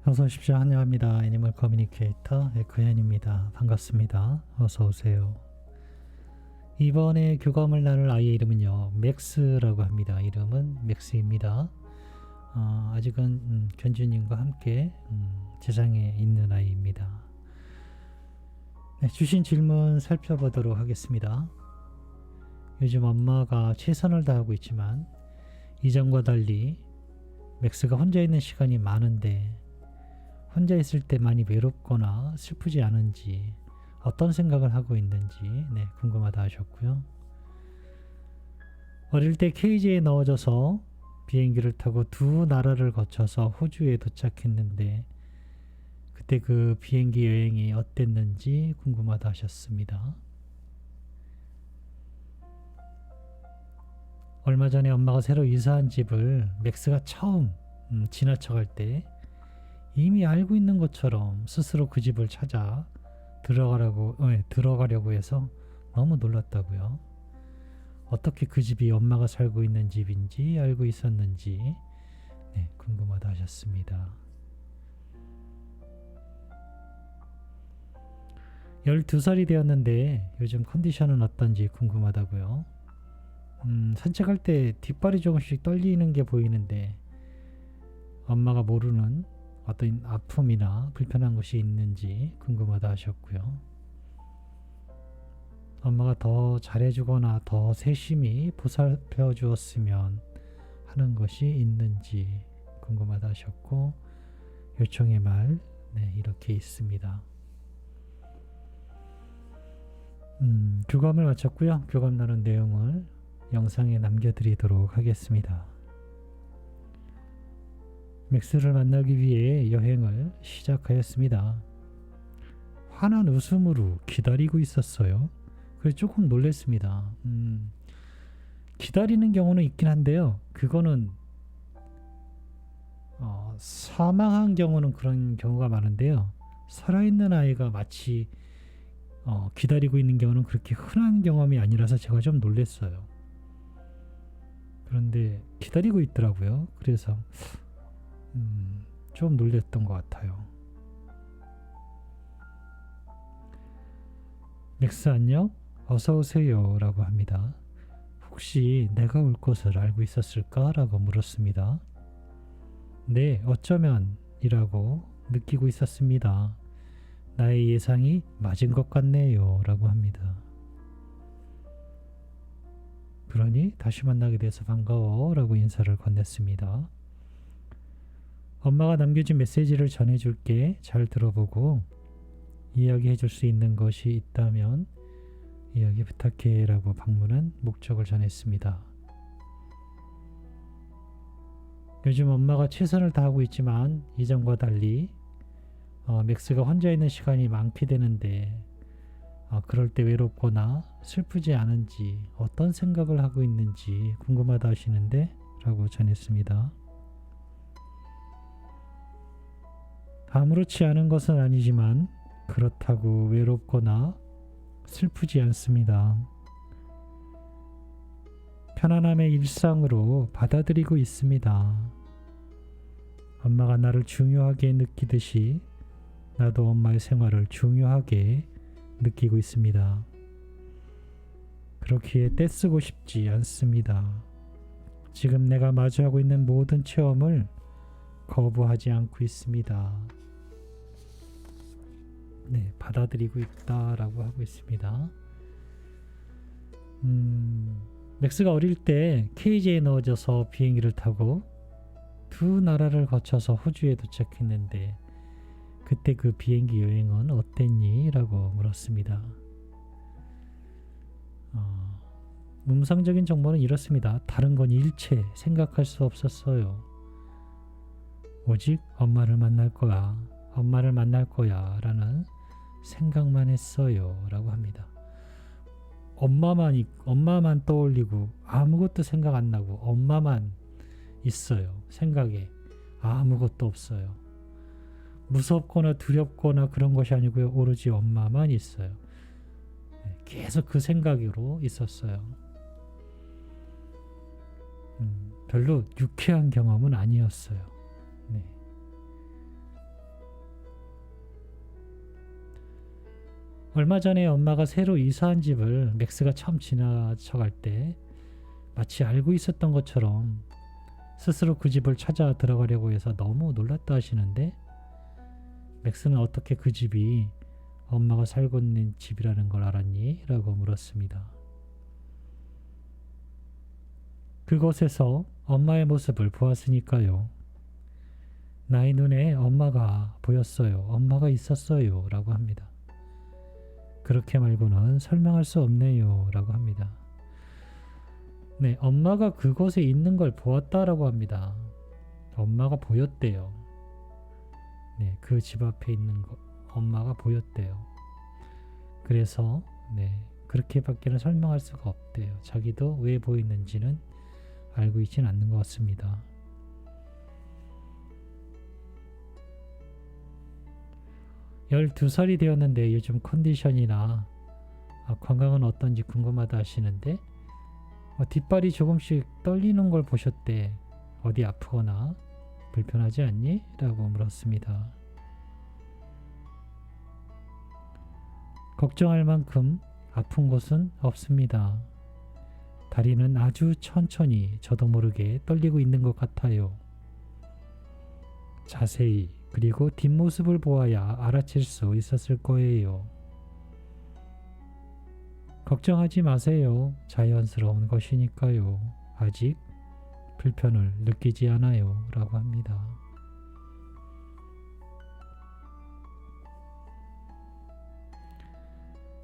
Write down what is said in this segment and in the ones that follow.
어서 오십시오. 환영합니다. 애니멀 커뮤니케이터 에크현입니다. 반갑습니다. 어서 오세요. 이번에 교감을 나눌 아이의 이름은요, 맥스라고 합니다. 이름은 맥스입니다. 아직은 견주님과 함께 세상에 있는 아이입니다. 네, 주신 질문 살펴보도록 하겠습니다. 요즘 엄마가 최선을 다하고 있지만 이전과 달리 맥스가 혼자 있는 시간이 많은데 혼자 있을 때 많이 외롭거나 슬프지 않은지, 어떤 생각을 하고 있는지 궁금하다 하셨고요. 어릴 때 케이지에 넣어져서 비행기를 타고 두 나라를 거쳐서 호주에 도착했는데 그때 그 비행기 여행이 어땠는지 궁금하다 하셨습니다. 얼마 전에 엄마가 새로 이사한 집을 맥스가 처음 지나쳐갈 때 이미 알고 있는 것처럼 스스로 그 집을 찾아 들어가려고 해서 너무 놀랐다고요. 어떻게 그 집이 엄마가 살고 있는 집인지 알고 있었는지 궁금하다 하셨습니다. 12살이 되었는데 요즘 컨디션은 어떤지 궁금하다고요. 산책할 때 뒷발이 조금씩 떨리는 게 보이는데 엄마가 모르는 어떤 아픔이나 불편한 것이 있는지 궁금하다 하셨고요. 엄마가 더 잘해주거나 더 세심히 보살펴 주었으면 하는 것이 있는지 궁금하다 하셨고, 요청의 말 이렇게 있습니다. 교감을 마쳤고요. 교감 나눈 내용을 영상에 남겨드리도록 하겠습니다. 맥스를 만나기 위해 여행을 시작하였습니다. 환한 웃음으로 기다리고 있었어요. 그래서 조금 놀랐습니다. 기다리는 경우는 있긴 한데요. 그거는 사망한 경우는 그런 경우가 많은데요. 살아있는 아이가 마치 기다리고 있는 경우는 그렇게 흔한 경험이 아니라서 제가 좀 놀랐어요. 그런데 기다리고 있더라고요. 그래서 좀 놀랬던 것 같아요. 맥스 안녕? 어서오세요 라고 합니다. 혹시 내가 올 것을 알고 있었을까? 라고 물었습니다. 네, 어쩌면 이라고 느끼고 있었습니다. 나의 예상이 맞은 것 같네요 라고 합니다. 그러니 다시 만나게 돼서 반가워 라고 인사를 건넸습니다. 엄마가 남겨준 메시지를 전해줄게. 잘 들어보고 이야기해줄 수 있는 것이 있다면 이야기 부탁해 라고 방문한 목적을 전했습니다. 요즘 엄마가 최선을 다하고 있지만 이전과 달리 맥스가 혼자 있는 시간이 많게 되는데 그럴 때 외롭거나 슬프지 않은지, 어떤 생각을 하고 있는지 궁금하다 하시는데 라고 전했습니다. 아무렇지 않은 것은 아니지만 그렇다고 외롭거나 슬프지 않습니다. 편안함의 일상으로 받아들이고 있습니다. 엄마가 나를 중요하게 느끼듯이 나도 엄마의 생활을 중요하게 느끼고 있습니다. 그렇기에 떼쓰고 싶지 않습니다. 지금 내가 마주하고 있는 모든 체험을 거부하지 않고 있습니다. 받아들이고 있다라고 하고 있습니다. 맥스가 어릴 때 케이지에 넣어져서 비행기를 타고 두 나라를 거쳐서 호주에 도착했는데 그때 그 비행기 여행은 어땠니? 라고 물었습니다. 음성적인 정보는 이렇습니다. 다른 건 일체 생각할 수 없었어요. 오직 엄마를 만날 거야 라는 생각만 했어요 라고 합니다. 엄마만 떠올리고 아무것도 생각 안 나고 엄마만 있어요. 생각에 아무것도 없어요. 무섭거나 두렵거나 그런 것이 아니고요. 오로지 엄마만 있어요. 계속 그 생각으로 있었어요. 별로 유쾌한 경험은 아니었어요. 얼마 전에 엄마가 새로 이사한 집을 맥스가 처음 지나쳐갈 때 마치 알고 있었던 것처럼 스스로 그 집을 찾아 들어가려고 해서 너무 놀랐다 하시는데, 맥스는 어떻게 그 집이 엄마가 살고 있는 집이라는 걸 알았니? 라고 물었습니다. 그곳에서 엄마의 모습을 보았으니까요. 나의 눈에 엄마가 보였어요. 엄마가 있었어요. 라고 합니다. 그렇게 말고는 설명할 수 없네요. 라고 합니다. 네, 엄마가 그곳에 있는 걸 보았다라고 합니다. 엄마가 보였대요. 네, 그 집 앞에 있는 거, 엄마가 보였대요. 그래서 네, 그렇게밖에는 설명할 수가 없대요. 자기도 왜 보이는지는 알고 있지는 않는 것 같습니다. (12살이) 되었는데 요즘 컨디션이나 건강은 어떤지 궁금하다 하시는데, 뒷발이 조금씩 떨리는 걸 보셨대. 어디 아프거나 불편하지 않니? 라고 물었습니다. 걱정할 만큼 아픈 곳은 없습니다. 다리는 아주 천천히 저도 모르게 떨리고 있는 것 같아요. 자세히 그리고 뒷모습을 보아야 알아챌 수 있었을 거예요. 걱정하지 마세요. 자연스러운 것이니까요. 아직 불편을 느끼지 않아요. 라고 합니다.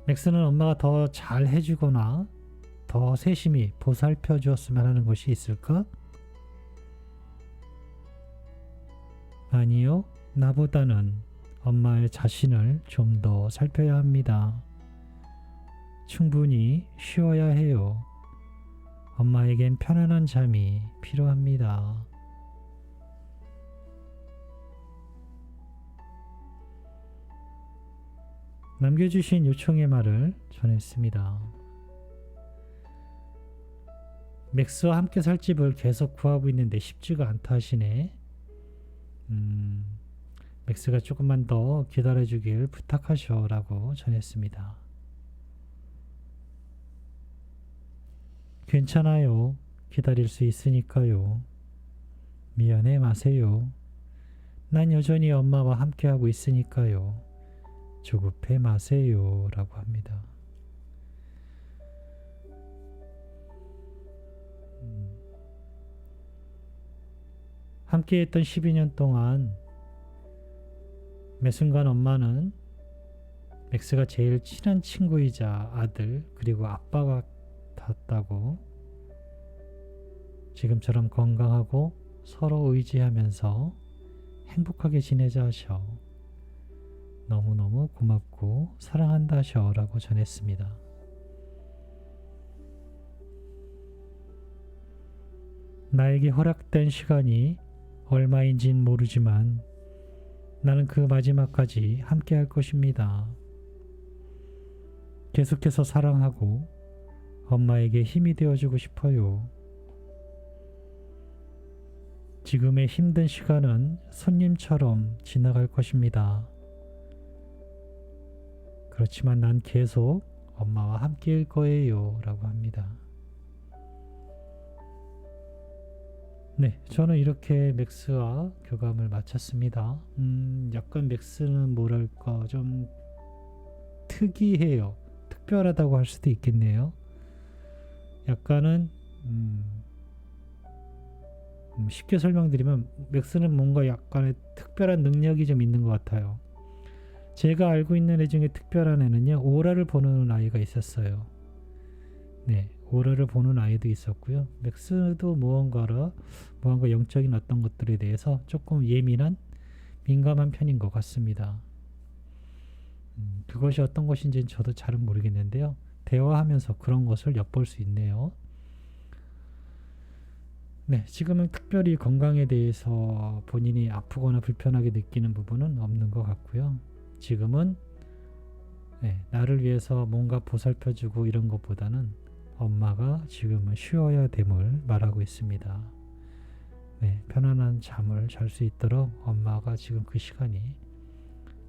맥스는 엄마가 더 잘 해주거나 더 세심히 보살펴 주었으면 하는 것이 있을까? 아니요. 나보다는 엄마의 자신을 좀 더 살펴야 합니다. 충분히 쉬어야 해요. 엄마에겐 편안한 잠이 필요합니다. 남겨주신 요청의 말을 전했습니다. 맥스와 함께 살 집을 계속 구하고 있는데 쉽지가 않다 하시네. 맥스가 조금만 더 기다려주길 부탁하셔 라고 전했습니다. 괜찮아요. 기다릴 수 있으니까요. 미안해 마세요. 난 여전히 엄마와 함께하고 있으니까요. 조급해 마세요. 라고 합니다. 함께했던 12년 동안 매 순간 엄마는 맥스가 제일 친한 친구이자 아들 그리고 아빠가 같다고, 지금처럼 건강하고 서로 의지하면서 행복하게 지내자 하셔. 너무너무 고맙고 사랑한다 하셔 라고 전했습니다. 나에게 허락된 시간이 얼마인진 모르지만 나는 그 마지막까지 함께 할 것입니다. 계속해서 사랑하고 엄마에게 힘이 되어주고 싶어요. 지금의 힘든 시간은 손님처럼 지나갈 것입니다. 그렇지만 난 계속 엄마와 함께일 거예요. 라고 합니다. 네, 저는 이렇게 맥스와 교감을 마쳤습니다. 약간 맥스는 뭐랄까 좀 특이해요. 특별하다고 할 수도 있겠네요. 약간은 쉽게 설명드리면 맥스는 뭔가 약간의 특별한 능력이 좀 있는 것 같아요. 제가 알고 있는 애 중에 특별한 애는요, 오라를 보는 아이가 있었어요. 네, 오라를 보는 아이도 있었고요. 맥스도 무언가 영적인 어떤 것들에 대해서 조금 예민한, 민감한 편인 것 같습니다. 그것이 어떤 것인지는 저도 잘은 모르겠는데요. 대화하면서 그런 것을 엿볼 수 있네요. 네, 지금은 특별히 건강에 대해서 본인이 아프거나 불편하게 느끼는 부분은 없는 것 같고요. 지금은 나를 위해서 뭔가 보살펴주고 이런 것보다는 엄마가 지금은 쉬어야 됨을 말하고 있습니다. 네, 편안한 잠을 잘 수 있도록 엄마가 지금 그 시간이,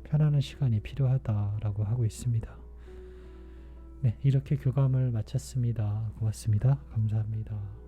편안한 시간이 필요하다라고 하고 있습니다. 네, 이렇게 교감을 마쳤습니다. 고맙습니다. 감사합니다.